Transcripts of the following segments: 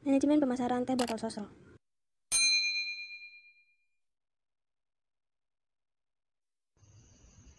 Manajemen pemasaran teh botol sosro.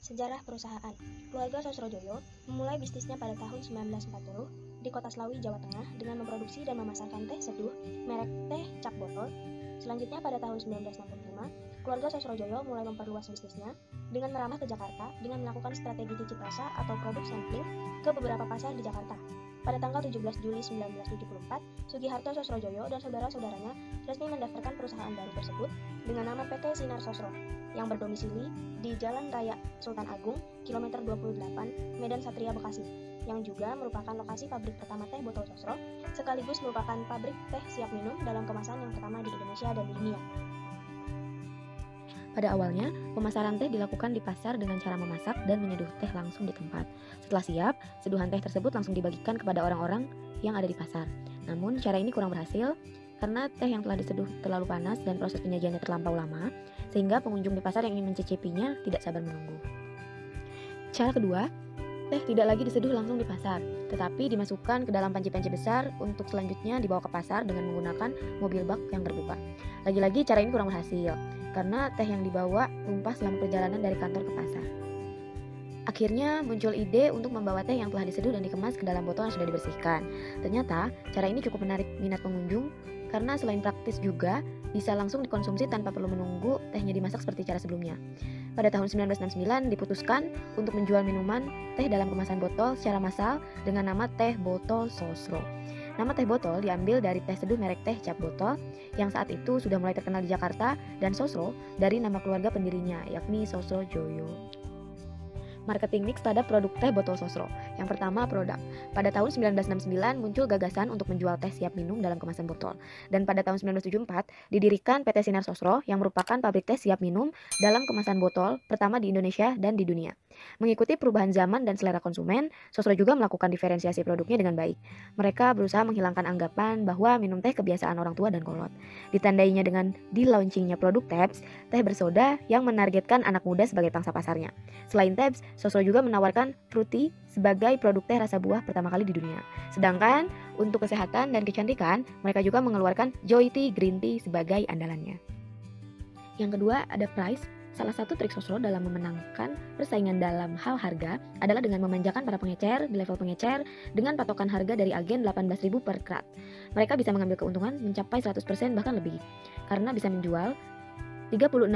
Sejarah perusahaan. Keluarga Sosrojoyo memulai bisnisnya pada tahun 1940 di Kota Slawi, Jawa Tengah dengan memproduksi dan memasarkan teh seduh merek teh cap botol. Selanjutnya pada tahun 1965, keluarga Sosrojoyo mulai memperluas bisnisnya dengan merambah ke Jakarta dengan melakukan strategi cicip rasa atau produk sampling ke beberapa pasar di Jakarta. Pada tanggal 17 Juli 1974, Sugiharto Sosrojoyo dan saudara-saudaranya resmi mendaftarkan perusahaan baru tersebut dengan nama PT Sinar Sosro yang berdomisili di Jalan Raya Sultan Agung, kilometer 28, Medan Satria, Bekasi, yang juga merupakan lokasi pabrik pertama teh botol sosro, sekaligus merupakan pabrik teh siap minum dalam kemasan yang pertama di Indonesia dan di dunia. Pada awalnya, pemasaran teh dilakukan di pasar dengan cara memasak dan menyeduh teh langsung di tempat. Setelah siap, seduhan teh tersebut langsung dibagikan kepada orang-orang yang ada di pasar. Namun, cara ini kurang berhasil karena teh yang telah diseduh terlalu panas dan proses penyajiannya terlampau lama, sehingga pengunjung di pasar yang ingin mencicipinya tidak sabar menunggu. Cara kedua, teh tidak lagi diseduh langsung di pasar, tetapi dimasukkan ke dalam panci-panci besar untuk selanjutnya dibawa ke pasar dengan menggunakan mobil bak yang terbuka. Lagi-lagi cara ini kurang berhasil, karena teh yang dibawa tumpah selama perjalanan dari kantor ke pasar. Akhirnya muncul ide untuk membawa teh yang telah diseduh dan dikemas ke dalam botol yang sudah dibersihkan. Ternyata cara ini cukup menarik minat pengunjung karena selain praktis juga bisa langsung dikonsumsi tanpa perlu menunggu tehnya dimasak seperti cara sebelumnya. Pada tahun 1969 diputuskan untuk menjual minuman teh dalam kemasan botol secara massal dengan nama teh botol sosro. Nama teh botol diambil dari teh seduh merek teh cap botol yang saat itu sudah mulai terkenal di Jakarta, dan sosro dari nama keluarga pendirinya yakni Sosrojoyo. Marketing mix pada produk teh botol sosro. Yang pertama, produk. Pada tahun 1969 muncul gagasan untuk menjual teh siap minum dalam kemasan botol. Dan pada tahun 1974 didirikan PT Sinar Sosro yang merupakan pabrik teh siap minum dalam kemasan botol pertama di Indonesia dan di dunia. Mengikuti perubahan zaman dan selera konsumen, Sosro juga melakukan diferensiasi produknya dengan baik. Mereka berusaha menghilangkan anggapan bahwa minum teh kebiasaan orang tua dan kolot. Ditandainya dengan di-launchingnya produk Tabs, teh bersoda yang menargetkan anak muda sebagai pangsa pasarnya. Selain Tabs, Sosro juga menawarkan Fruity sebagai produk teh rasa buah pertama kali di dunia. Sedangkan untuk kesehatan dan kecantikan, mereka juga mengeluarkan Joy Tea Green Tea sebagai andalannya. Yang kedua ada price. Salah satu trik Sosro dalam memenangkan persaingan dalam hal harga adalah dengan memanjakan para pengecer di level pengecer dengan patokan harga dari agen 18.000 per krat. Mereka bisa mengambil keuntungan mencapai 100% bahkan lebih, karena bisa menjual 36.000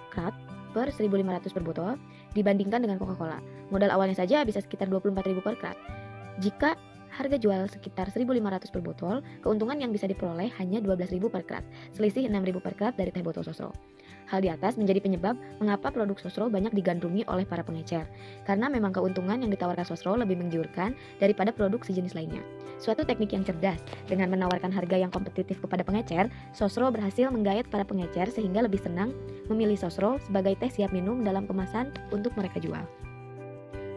krat per 1.500 per botol dibandingkan dengan Coca-Cola. Modal awalnya saja bisa sekitar 24.000 per krat. Jika harga jual sekitar 1.500 per botol, keuntungan yang bisa diperoleh hanya 12.000 per krat, selisih 6.000 per krat dari teh botol Sosro. Hal di atas menjadi penyebab mengapa produk Sosro banyak digandrungi oleh para pengecer, karena memang keuntungan yang ditawarkan Sosro lebih menggiurkan daripada produk sejenis lainnya. Suatu teknik yang cerdas, dengan menawarkan harga yang kompetitif kepada pengecer, Sosro berhasil menggayat para pengecer sehingga lebih senang memilih Sosro sebagai teh siap minum dalam kemasan untuk mereka jual.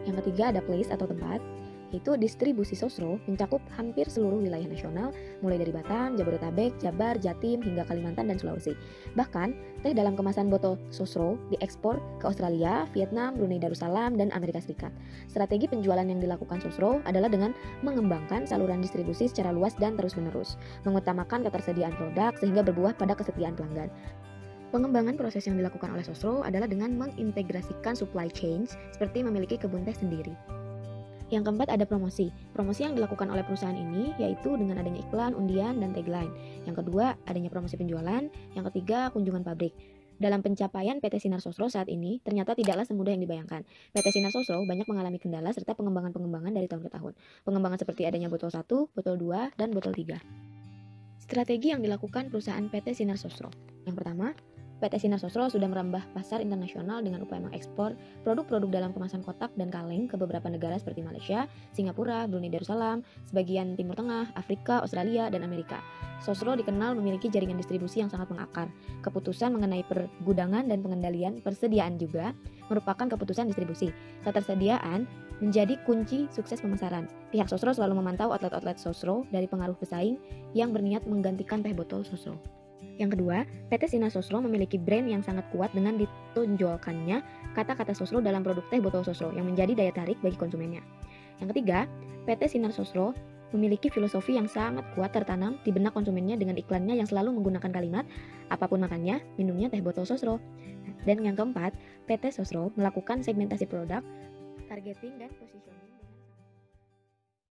Yang ketiga ada place atau tempat, yaitu distribusi Sosro mencakup hampir seluruh wilayah nasional, mulai dari Batam, Jabodetabek, Jabar, Jatim, hingga Kalimantan dan Sulawesi. Bahkan, teh dalam kemasan botol Sosro diekspor ke Australia, Vietnam, Brunei Darussalam, dan Amerika Serikat. Strategi penjualan yang dilakukan Sosro adalah dengan mengembangkan saluran distribusi secara luas dan terus-menerus, mengutamakan ketersediaan produk sehingga berbuah pada kesetiaan pelanggan. Pengembangan proses yang dilakukan oleh Sosro adalah dengan mengintegrasikan supply chain seperti memiliki kebun teh sendiri. Yang keempat ada promosi. Promosi yang dilakukan oleh perusahaan ini yaitu dengan adanya iklan, undian, dan tagline. Yang kedua, adanya promosi penjualan. Yang ketiga, kunjungan pabrik. Dalam pencapaian PT Sinar Sosro saat ini ternyata tidaklah semudah yang dibayangkan. PT Sinar Sosro banyak mengalami kendala serta pengembangan-pengembangan dari tahun ke tahun. Pengembangan seperti adanya botol 1, botol 2, dan botol 3. Strategi yang dilakukan perusahaan PT Sinar Sosro. Yang pertama, PT Sinar Sosro sudah merambah pasar internasional dengan upaya mengekspor produk-produk dalam kemasan kotak dan kaleng ke beberapa negara seperti Malaysia, Singapura, Brunei Darussalam, sebagian Timur Tengah, Afrika, Australia, dan Amerika. Sosro dikenal memiliki jaringan distribusi yang sangat mengakar. Keputusan mengenai pergudangan dan pengendalian persediaan juga merupakan keputusan distribusi. Ketersediaan menjadi kunci sukses pemasaran. Pihak Sosro selalu memantau outlet-outlet Sosro dari pengaruh pesaing yang berniat menggantikan teh botol Sosro. Yang kedua, PT Sinar Sosro memiliki brand yang sangat kuat dengan ditonjolkannya kata-kata Sosro dalam produk teh botol Sosro yang menjadi daya tarik bagi konsumennya. Yang ketiga, PT Sinar Sosro memiliki filosofi yang sangat kuat tertanam di benak konsumennya dengan iklannya yang selalu menggunakan kalimat apapun makannya, minumnya teh botol Sosro. Dan yang keempat, PT Sosro melakukan segmentasi produk, targeting dan positioning